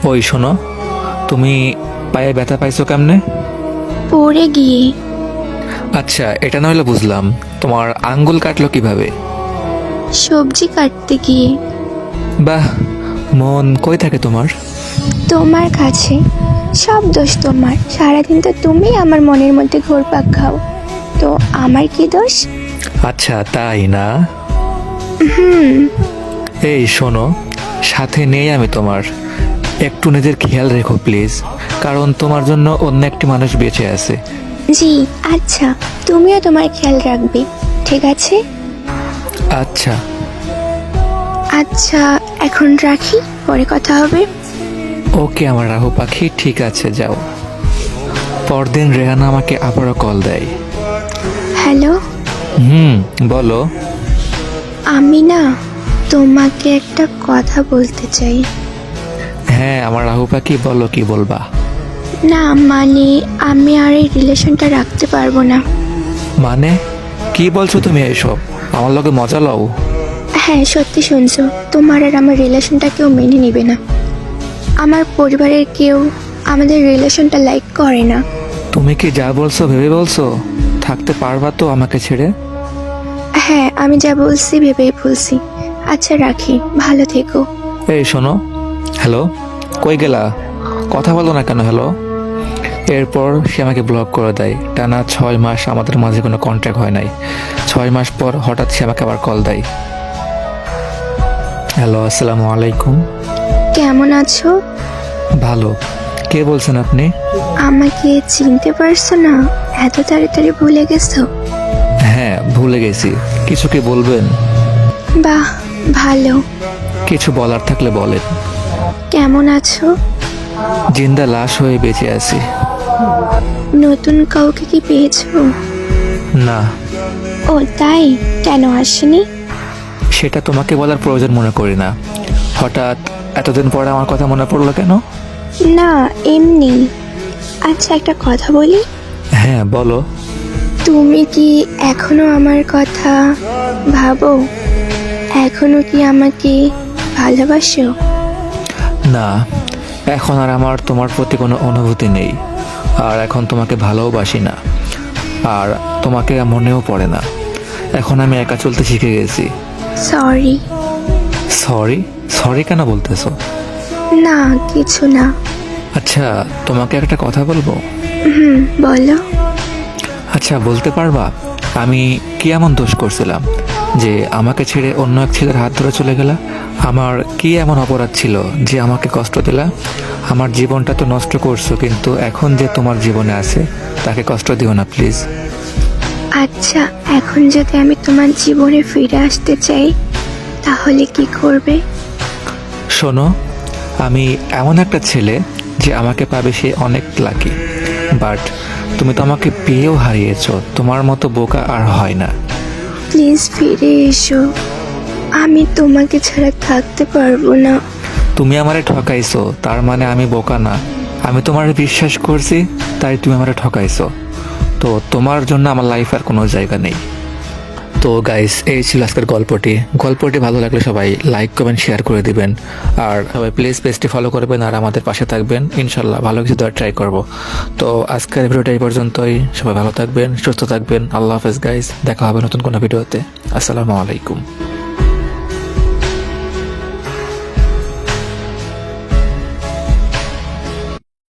ওই শোনো, তুমি পায়ে ব্যথা পাইছো কেমনে? পড়ে গিয়ে। আচ্ছা, এটা নইলে বুঝলাম, তোমার আঙ্গুল কাটলো কিভাবে? সবজি কাটতে গিয়ে। বাহ, মন কই থাকে তোমার? তোমার কাছে। সব দোষ তোমার, সারাদিন তো তুমি আমার মনের মধ্যে ঘুরপাক খাও, তো আমার কি দোষ? আচ্ছা, তাই না? হুম। এই শোনো, সাথে নেই আমি তোমার, একটু নিজের খেয়াল রেখো প্লিজ, কারণ তোমার জন্য অন্য একটি মানুষ বেঁচে আছে। জি, আচ্ছা, তুমিও তোমার খেয়াল রাখবে, ঠিক আছে? আচ্ছা। আচ্ছা, এখন রাখি, পরে কথা হবে। ওকে আমার রাহু পাখি, ঠিক আছে, যাও। পরদিন রেহানা আমাকে আবারও কল দেয়। হ্যালো। বলো। আমি না তোমাকে একটা কথা বলতে চাই। হ্যাঁ আমার রাহু পাখি, বলো কি বলবা? না মানে, আমি আর এই রিলেশনটা রাখতে পারবো না। মানে কি বলছো তুমি এসব? আমার লগে মজা লও? হ্যাঁ, সত্যি শুনছো, তোমার আর আমার রিলেশনটা কেউ মেনে নেবে না। আমার পরিবারের কেউ আমাদের রিলেশনটা লাইক করে না। তুমি কি যা বলছো ভেবে বলছো? থাকতে পারবা তো আমাকে ছেড়ে? হ্যাঁ, আমি যা বলছি ভেবেই বলছি। আচ্ছা রাখি, ভালো থেকো। এই শোনো। হ্যালো, কই গেলা? কথা বলো না কেন? হ্যালো। এরপর সে আমাকে ব্লক করে দেয়। টানা 6 মাস আমাদের মাঝে কোনো কন্ট্যাক্ট হয় নাই। 6 মাস পর হঠাৎ সে আমাকে আবার কল দেয়। হ্যালো, আসসালামু আলাইকুম। কেমন আছো? ভালো। কে বলছেন আপনি? আমাকে চিনতে পারছো না? এত তাড়াতাড়ি ভুলে গেছো? হ্যাঁ ভুলে গেছি। কিছু কি বলবেন? বাহ, ভালো। কিছু বলার থাকলে বলেন। কেমন আছো? জিন্দা লাশ হয়ে বেঁচে আছি। নতুন কাউকে কি পেয়েছো? না। ও তাই? কেন আসেনি? সেটা তোমাকে বলার প্রয়োজন মনে করি না। হঠাৎ এতদিন পরে আমার কথা মনে পড়লো কেন? না, এমনি। আচ্ছা, একটা কথা বলি। হ্যাঁ বলো। তুমি কি এখনো আমার কথা ভাবো? এখনো কি আমাকে ভালোবাসো? না, এখন আর আমার তোমার প্রতি কোনো অনুভূতি নেই। আর এখন তোমাকে ভালোবাসি না। আর তোমাকে মনেও পড়ে না। এখন আমি একা চলতে শিখে গেছি। সরি। সরি? সরি কেন বলতেছো? না, কিছু না। আচ্ছা, তোমাকে একটা কথা বলবো? বলো। আচ্ছা, বলতে পারবা আমি কি এমন দোষ করছিলাম যে আমাকে ছেড়ে অন্য এক ছেলের হাত ধরে চলে গেলা? আমার কি এমন অপরাধ ছিল যে আমাকে কষ্ট দিলা? আমার জীবনটা তো নষ্ট করছো, কিন্তু এখন যে তোমার জীবনে আছে তাকে কষ্ট দিও না প্লিজ। আচ্ছা, এখন যদি আমি তোমার জীবনে ফিরে আসতে চাই, তাহলে কি করবে? শোনো, আমি এমন একটা ছেলে যে আমাকে পাবে সে অনেক লাকি, বাট তুমি তো আমাকে পেয়েও হারিয়েছো। তোমার মতো বোকা আর হয় না। প্লিজ ফিরে এসো, আমি তোমাকে ছাড়া থাকতে পারবো না। তুমি আমারে ঠকাইছো, তার মানে আমি বোকা না? আমি তোমারে বিশ্বাস করছি, তাই তুমি আমারে ঠকাইছো। তো তোমার জন্য আমার লাইফ আর কোনো জায়গা নেই। তো গাইস, এই ছিল আজকের গল্পটি ভালো লাগলে সবাই লাইক কমেন্ট শেয়ার করে দিবেন। আর সবাই প্লিজ পেজটি ফলো করবেন আর আমাদের পাশে থাকবেন। ইনশাল্লাহ ভালো কিছু দেওয়ার ট্রাই করব। তো আজকের ভিডিওটা এই পর্যন্তই। সবাই ভালো থাকবেন, সুস্থ থাকবেন। আল্লাহ হাফেজ গাইস, দেখা হবে নতুন কোনো ভিডিওতে। আসসালামু আলাইকুম।